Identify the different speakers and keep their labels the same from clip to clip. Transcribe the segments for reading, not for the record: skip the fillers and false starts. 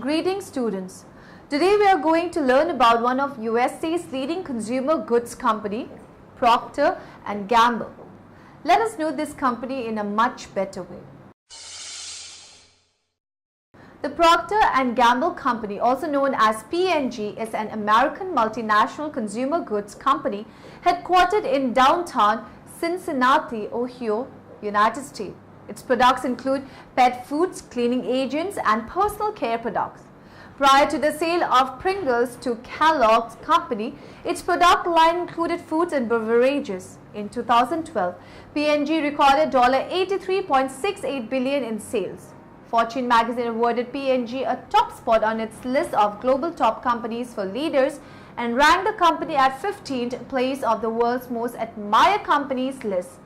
Speaker 1: Greetings students. Today we are going to learn about one of USA's leading consumer goods company, Procter and Gamble. Let us know this company in a much better way. The Procter and Gamble Company, also known as P&G, is an American multinational consumer goods company headquartered in downtown Cincinnati, Ohio, United States. Its products include pet foods, cleaning agents, and personal care products. Prior to the sale of Pringles to Kellogg's Company, its product line included foods and beverages. In 2012, P&G recorded $83.68 billion in sales. Fortune magazine awarded P&G a top spot on its list of global top companies for leaders and ranked the company at 15th place of the world's most admired companies list.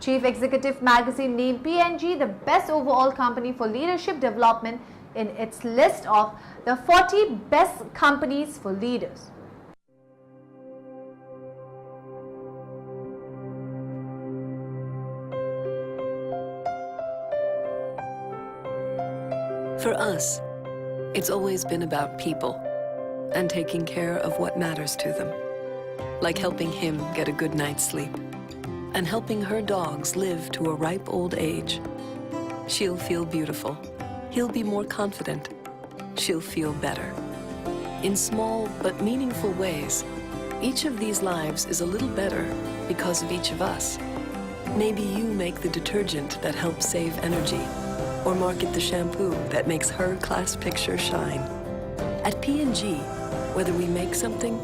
Speaker 1: Chief Executive magazine named P&G the best overall company for leadership development in its list of the 40 best companies for leaders.
Speaker 2: For us, it's always been about people and taking care of what matters to them, like helping him get a good night's sleep and helping her dogs live to a ripe old age. She'll feel beautiful. He'll be more confident. She'll feel better. In small but meaningful ways, each of these lives is a little better because of each of us. Maybe you make the detergent that helps save energy, or market the shampoo that makes her class picture shine. At P&G, whether we make something,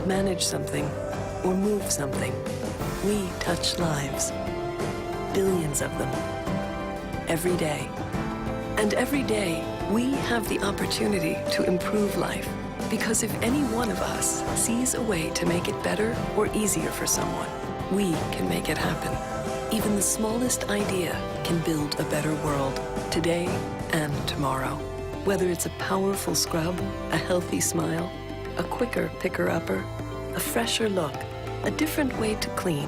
Speaker 2: manage something, or move something, we touch lives, billions of them, every day. And every day, we have the opportunity to improve life, because if any one of us sees a way to make it better or easier for someone, we can make it happen. Even the smallest idea can build a better world, today and tomorrow. Whether it's a powerful scrub, a healthy smile, a quicker picker-upper, a fresher look, a different way to clean,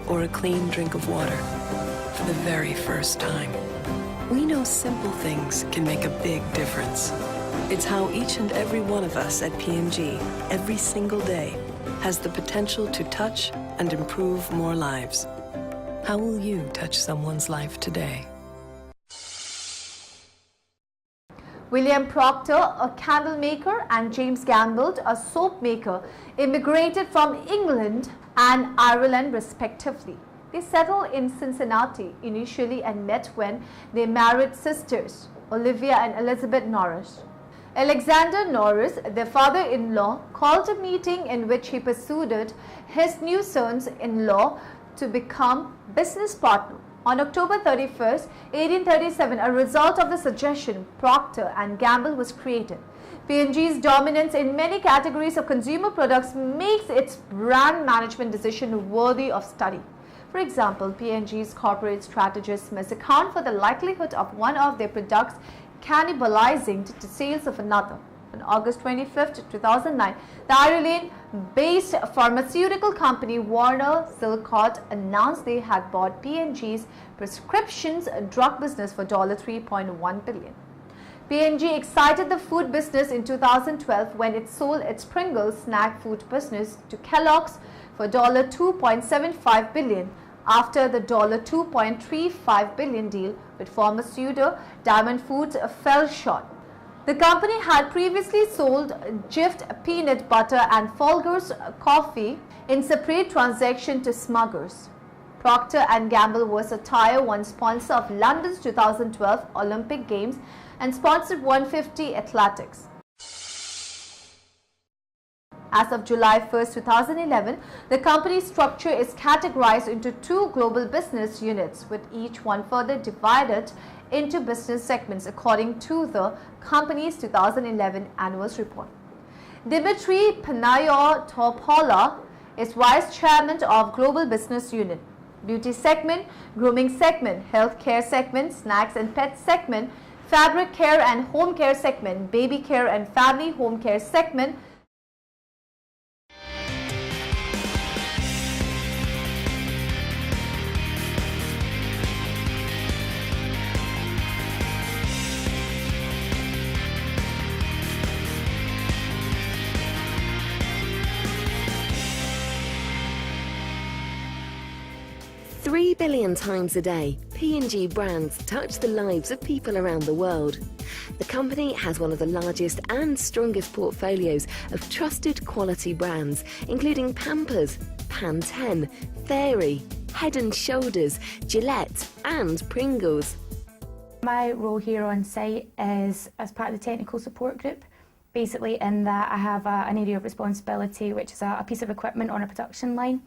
Speaker 2: or a clean drink of water for the very first time. We know simple things can make a big difference. It's how each and every one of us at P&G, every single day, has the potential to touch and improve more lives. How will you touch someone's life today?
Speaker 1: William Procter, a candle maker, and James Gamble, a soap maker, immigrated from England and Ireland respectively. They settled in Cincinnati initially and met when they married sisters, Olivia and Elizabeth Norris. Alexander Norris, their father-in-law, called a meeting in which he persuaded his new sons-in-law to become business partners. On October 31, 1837, a result of the suggestion, Procter and Gamble was created. P&G's dominance in many categories of consumer products makes its brand management decision worthy of study. For example, P&G's corporate strategists must account for the likelihood of one of their products cannibalizing the sales of another. On August 25, 2009, the Ireland-based pharmaceutical company Warner Silcott announced they had bought P&G's prescriptions drug business for $3.1 billion. P&G exited the food business in 2012 when it sold its Pringles snack food business to Kellogg's for $2.75 billion after the $2.35 billion deal with pharmaceutical Diamond Foods fell short. The company had previously sold Jif peanut butter and Folgers coffee in separate transactions to Smuggers. Procter and Gamble was a Tier 1 sponsor of London's 2012 Olympic Games and sponsored 150 athletics. As of July 1, 2011, the company's structure is categorized into two global business units, with each one further divided into business segments according to the company's 2011 annual report. Dmitry Panayotopoulos is Vice Chairman of Global Business Unit, Beauty Segment, Grooming Segment, Healthcare Segment, Snacks and Pet Segment, Fabric Care and Home Care Segment, Baby Care and Family Home Care Segment,
Speaker 3: 3 billion times a day, P&G brands touch the lives of people around the world. The company has one of the largest and strongest portfolios of trusted quality brands, including Pampers, Pantene, Fairy, Head & Shoulders, Gillette and Pringles.
Speaker 4: My role here on site is as part of the technical support group, basically in that I have an area of responsibility which is a piece of equipment on a production line.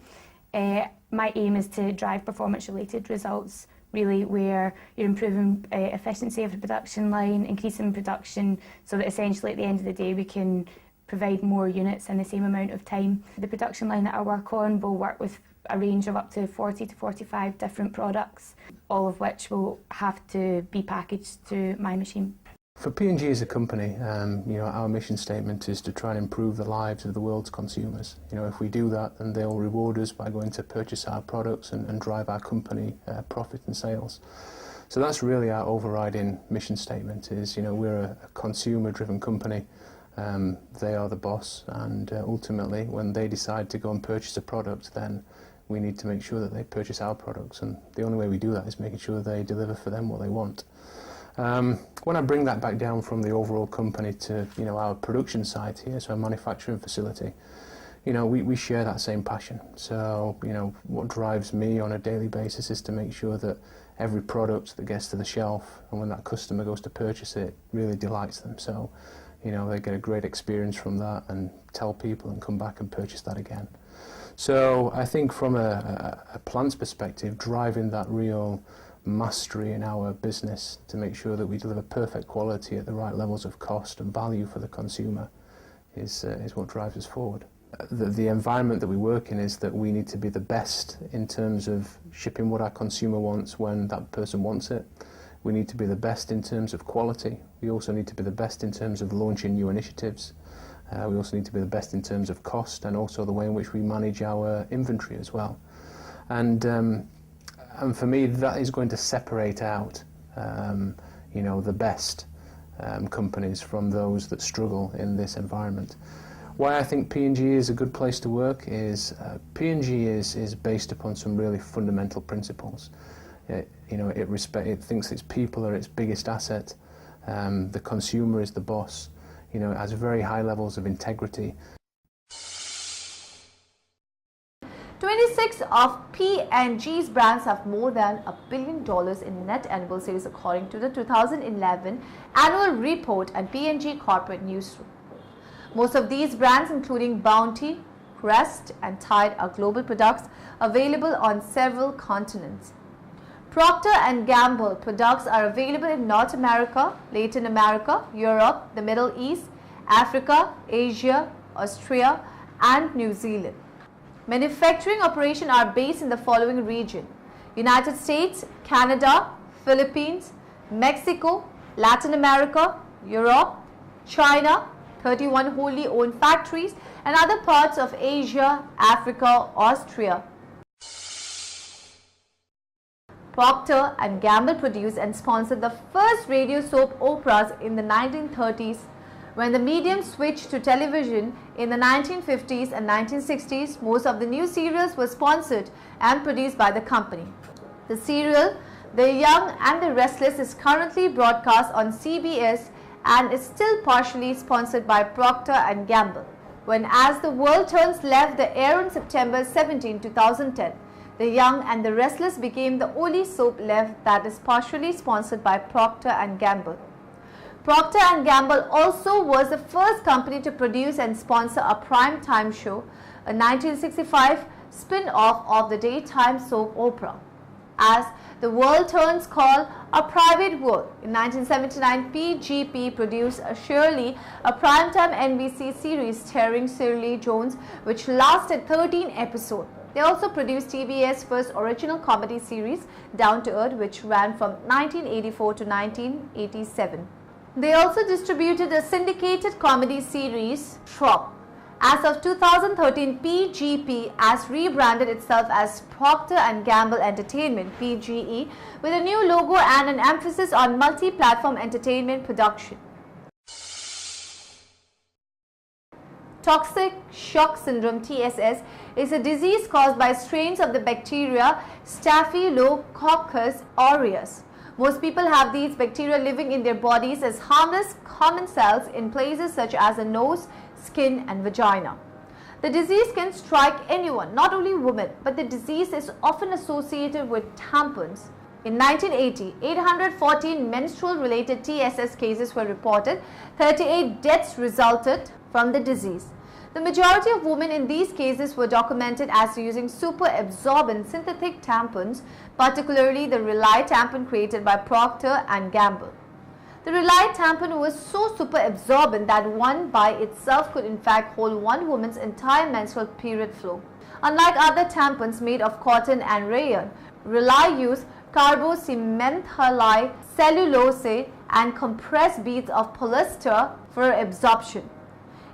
Speaker 4: My aim is to drive performance-related results, really, where you're improving efficiency of the production line, increasing production, so that essentially at the end of the day we can provide more units in the same amount of time. The production line that I work on will work with a range of up to 40 to 45 different products, all of which will have to be packaged to my machine.
Speaker 5: For P&G as a company, our mission statement is to try and improve the lives of the world's consumers. If we do that, then they'll reward us by going to purchase our products and drive our company profit and sales. So that's really our overriding mission statement is, we're a consumer-driven company. They are the boss, and ultimately, when they decide to go and purchase a product, then we need to make sure that they purchase our products, and the only way we do that is making sure they deliver for them what they want. When I bring that back down from the overall company to our production site here, so our manufacturing facility, we share that same passion. So what drives me on a daily basis is to make sure that every product that gets to the shelf and when that customer goes to purchase it really delights them. So they get a great experience from that and tell people and come back and purchase that again. So I think from a plant's perspective, driving that real mastery in our business to make sure that we deliver perfect quality at the right levels of cost and value for the consumer is what drives us forward. The environment that we work in is that we need to be the best in terms of shipping what our consumer wants when that person wants it. We need to be the best in terms of quality. We also need to be the best in terms of launching new initiatives. We also need to be the best in terms of cost and also the way in which we manage our inventory as well. And for me, that is going to separate out, the best companies from those that struggle in this environment. Why I think P&G is a good place to work is P&G is based upon some really fundamental principles. It thinks its people are its biggest asset. The consumer is the boss. It has very high levels of integrity.
Speaker 1: 26 of P&G's brands have more than $1 billion in net annual sales according to the 2011 annual report and P&G Corporate Newsroom. Most of these brands, including Bounty, Crest and Tide, are global products available on several continents. Procter & Gamble products are available in North America, Latin America, Europe, the Middle East, Africa, Asia, Australia and New Zealand. Manufacturing operations are based in the following region: United States, Canada, Philippines, Mexico, Latin America, Europe, China, 31 wholly owned factories and other parts of Asia, Africa, Austria. Procter & Gamble produced and sponsored the first radio soap operas in the 1930s. When the medium switched to television in the 1950s and 1960s, most of the new serials were sponsored and produced by the company. The serial The Young and the Restless is currently broadcast on CBS and is still partially sponsored by Procter & Gamble. When As the World Turns left the air on September 17, 2010, The Young and the Restless became the only soap left that is partially sponsored by Procter & Gamble. Procter & Gamble also was the first company to produce and sponsor a prime time show, a 1965 spin-off of the daytime soap opera, As the World Turns, called A Private World. In 1979, PGP produced Shirley, a primetime NBC series starring Shirley Jones, which lasted 13 episodes. They also produced TBS's first original comedy series, Down to Earth, which ran from 1984 to 1987. They also distributed a syndicated comedy series, Trop. As of 2013, PGP has rebranded itself as Procter & Gamble Entertainment, PGE, with a new logo and an emphasis on multi-platform entertainment production. Toxic shock syndrome (TSS) is a disease caused by strains of the bacteria Staphylococcus aureus. Most people have these bacteria living in their bodies as harmless common cells in places such as the nose, skin and vagina. The disease can strike anyone, not only women, but the disease is often associated with tampons. In 1980, 814 menstrual-related TSS cases were reported. 38 deaths resulted from the disease. The majority of women in these cases were documented as using super-absorbent synthetic tampons, particularly the Rely tampon created by Procter Gamble. The Rely tampon was so super-absorbent that one by itself could in fact hold one woman's entire menstrual period flow. Unlike other tampons made of cotton and rayon, Rely used carbocementhalide cellulose and compressed beads of polyester for absorption.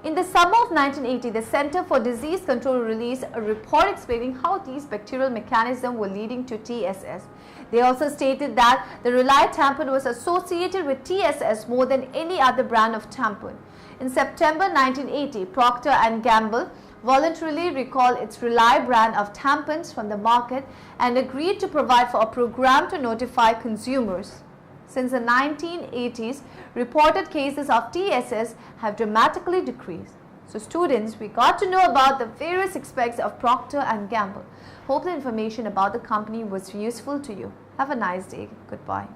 Speaker 1: In the summer of 1980, the Center for Disease Control released a report explaining how these bacterial mechanisms were leading to TSS. They also stated that the Rely tampon was associated with TSS more than any other brand of tampon. In September 1980, Procter Gamble voluntarily recalled its Rely brand of tampons from the market and agreed to provide for a program to notify consumers. Since the 1980s, reported cases of TSS have dramatically decreased. So students, we got to know about the various aspects of Procter & Gamble. Hope the information about the company was useful to you. Have a nice day. Goodbye.